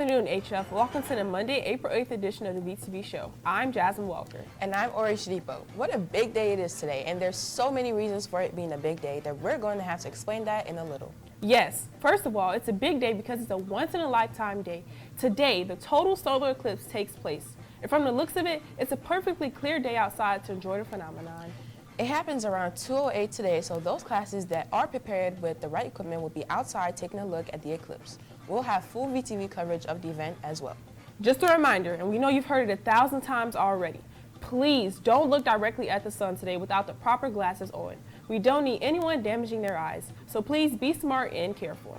afternoon, HF. Welcome to the Monday, April 8th edition of the VTV Show. I'm Jasmine Walker. And I'm Ori Shadipo. What a big day it is today, and there's so many reasons for it being a big day that we're going to have to explain that in a little. Yes, first of all, it's a big day because it's a once-in-a-lifetime day. Today, the total solar eclipse takes place. And from the looks of it, it's a perfectly clear day outside to enjoy the phenomenon. It happens around 2:08 today, so those classes that are prepared with the right equipment will be outside taking a look at the eclipse. We'll have full VTV coverage of the event as well. Just a reminder, and we know you've heard it 1,000 times already, please don't look directly at the sun today without the proper glasses on. We don't need anyone damaging their eyes, so please be smart and careful.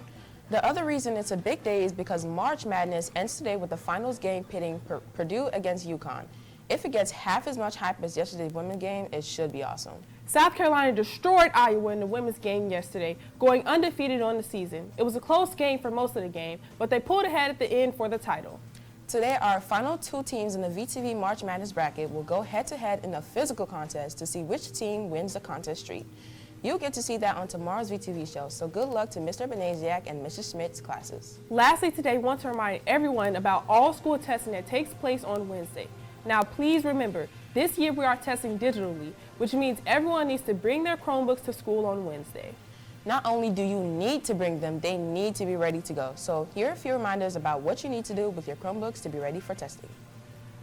The other reason it's a big day is because March Madness ends today with the finals game pitting Purdue against UConn. If it gets half as much hype as yesterday's women's game, it should be awesome. South Carolina destroyed Iowa in the women's game yesterday, going undefeated on the season. It was a close game for most of the game, but they pulled ahead at the end for the title. Today, our final two teams in the VTV March Madness bracket will go head-to-head in a physical contest to see which team wins the contest streak. You'll get to see that on tomorrow's VTV show, so good luck to Mr. Benaziak and Mrs. Schmidt's classes. Lastly, today, I want to remind everyone about all school testing that takes place on Wednesday. Now, please remember, this year we are testing digitally, which means everyone needs to bring their Chromebooks to school on Wednesday. Not only do you need to bring them, they need to be ready to go. So here are a few reminders about what you need to do with your Chromebooks to be ready for testing.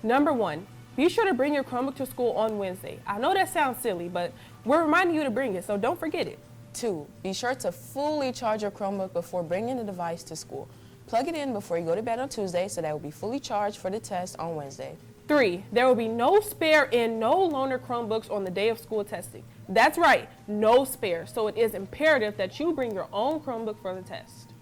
Number one, be sure to bring your Chromebook to school on Wednesday. I know that sounds silly, but we're reminding you to bring it, so don't forget it. 2, be sure to fully charge your Chromebook before bringing the device to school. Plug it in before you go to bed on Tuesday so that it will be fully charged for the test on Wednesday. 3, there will be no spare and no loaner Chromebooks on the day of school testing. That's right, no spare, so it is imperative that you bring your own Chromebook for the test.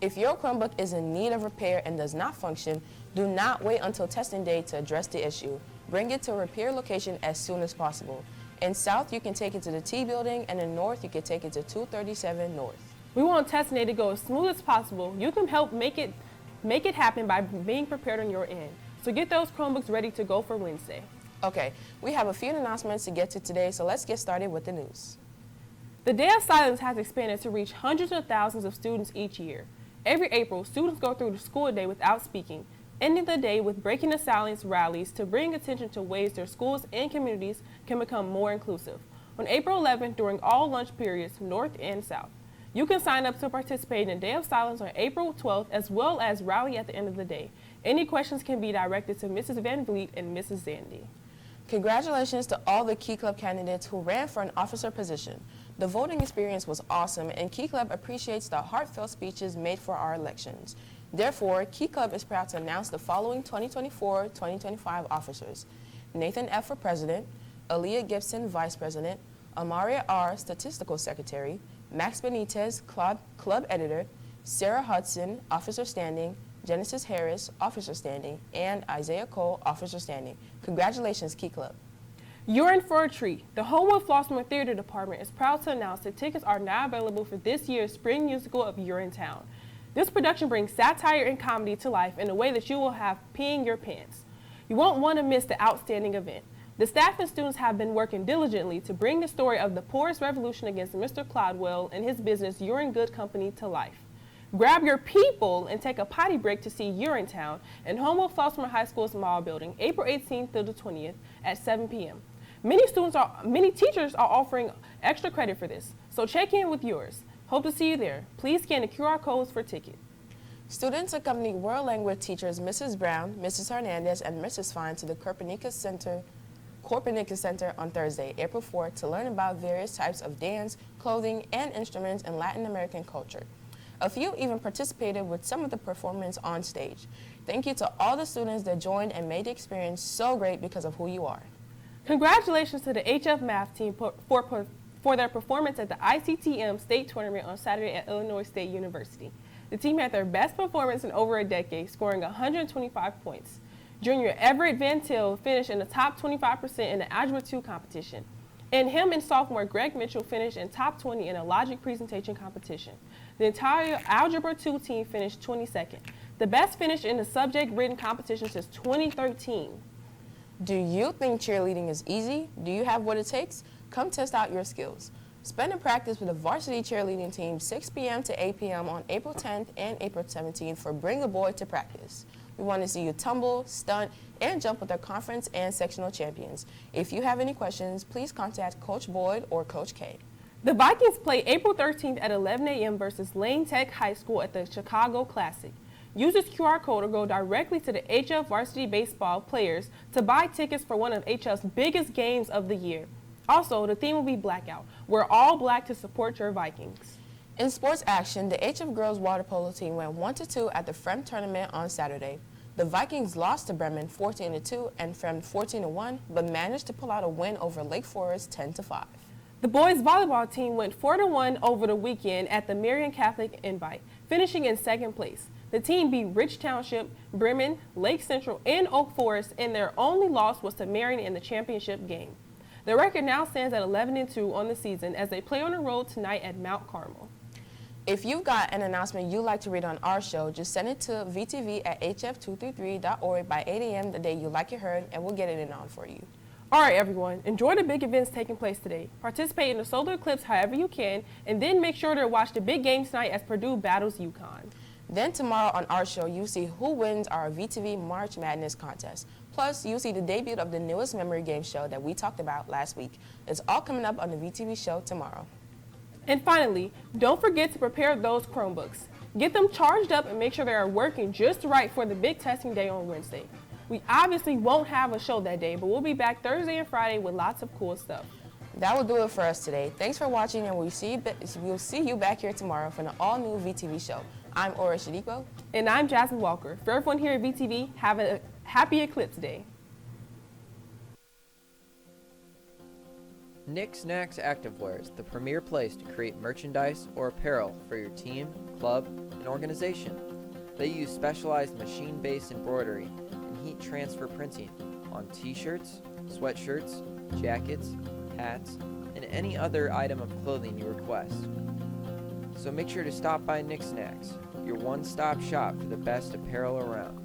If your Chromebook is in need of repair and does not function, do not wait until testing day to address the issue. Bring it to a repair location as soon as possible. In South, you can take it to the T building, and in North, you can take it to 237 North. We want testing day to go as smooth as possible. You can help make it happen by being prepared on your end. So get those Chromebooks ready to go for Wednesday. Okay, we have a few announcements to get to today, so let's get started with the news. The Day of Silence has expanded to reach hundreds of thousands of students each year. Every April, students go through the school day without speaking, ending the day with Breaking the Silence rallies to bring attention to ways their schools and communities can become more inclusive. On April 11th, during all lunch periods, North and South. You can sign up to participate in the Day of Silence on April 12th, as well as rally at the end of the day. Any questions can be directed to Mrs. Van Vliet and Mrs. Zandy. Congratulations to all the Key Club candidates who ran for an officer position. The voting experience was awesome, and Key Club appreciates the heartfelt speeches made for our elections. Therefore, Key Club is proud to announce the following 2024-2025 officers: Nathan F. for President, Aaliyah Gibson, Vice President, Amaria R., Statistical Secretary, Max Benitez, Club Editor, Sarah Hudson, Officer Standing, Genesis Harris, Officer Standing, and Isaiah Cole, Officer Standing. Congratulations, Key Club. You're in for a treat. The Homewood Flossmoor Theater Department is proud to announce that tickets are now available for this year's spring musical of You're in Town. This production brings satire and comedy to life in a way that you will have peeing your pants. You won't want to miss the outstanding event. The staff and students have been working diligently to bring the story of the poorest revolution against Mr. Clodwell and his business You're in Good Company to life. Grab your people and take a potty break to see You're in Town in Homewood Flossmoor High School's Mall Building, April 18th through the 20th at 7 p.m. Many teachers are offering extra credit for this, so check in with yours. Hope to see you there. Please scan the QR codes for tickets. Students accompany world language teachers Mrs. Brown, Mrs. Hernandez, and Mrs. Fine to the Copernicus Center on Thursday, April 4th, to learn about various types of dance, clothing, and instruments in Latin American culture. A few even participated with some of the performance on stage. Thank you to all the students that joined and made the experience so great because of who you are. Congratulations to the HF Math team for their performance at the ICTM State Tournament on Saturday at Illinois State University. The team had their best performance in over a decade, scoring 125 points. Junior Everett Van Til finished in the top 25% in the Algebra 2 competition. And him and sophomore Greg Mitchell finished in top 20 in a logic presentation competition. The entire Algebra 2 team finished 22nd, the best finish in the subject written competition since 2013. Do you think cheerleading is easy? Do you have what it takes? Come test out your skills. Spend a practice with the varsity cheerleading team 6 p.m. to 8 p.m. on April 10th and April 17th for Bring a Boy to Practice. We want to see you tumble, stunt, and jump with our conference and sectional champions. If you have any questions, please contact Coach Boyd or Coach K. The Vikings play April 13th at 11 a.m. versus Lane Tech High School at the Chicago Classic. Use this QR code or go directly to the HF Varsity Baseball players to buy tickets for one of HF's biggest games of the year. Also, the theme will be Blackout. We're all black to support your Vikings. In sports action, the HF girls water polo team went 1-2 at the FREM tournament on Saturday. The Vikings lost to Bremen 14-2 and FREM 14-1, but managed to pull out a win over Lake Forest 10-5. The boys volleyball team went 4-1 over the weekend at the Marian Catholic Invite, finishing in second place. The team beat Rich Township, Bremen, Lake Central, and Oak Forest, and their only loss was to Marian in the championship game. The record now stands at 11-2 on the season as they play on the road tonight at Mount Carmel. If you've got an announcement you'd like to read on our show, just send it to vtv@hf233.org by 8 a.m. the day you like it heard, and we'll get it in on for you. All right, everyone, enjoy the big events taking place today. Participate in the solar eclipse however you can, and then make sure to watch the big game tonight as Purdue battles UConn. Then tomorrow on our show, you'll see who wins our VTV March Madness contest. Plus, you'll see the debut of the newest memory game show that we talked about last week. It's all coming up on the VTV Show tomorrow. And finally, don't forget to prepare those Chromebooks. Get them charged up and make sure they are working just right for the big testing day on Wednesday. We obviously won't have a show that day, but we'll be back Thursday and Friday with lots of cool stuff. That will do it for us today. Thanks for watching, and we'll see you back here tomorrow for an all-new VTV Show. I'm Ora Shadipo. And I'm Jasmine Walker. For everyone here at VTV, have a happy Eclipse Day. Nick Snacks Activewear is the premier place to create merchandise or apparel for your team, club, and organization. They use specialized machine-based embroidery and heat transfer printing on t-shirts, sweatshirts, jackets, hats, and any other item of clothing you request. So make sure to stop by Nick Snacks, your one-stop shop for the best apparel around.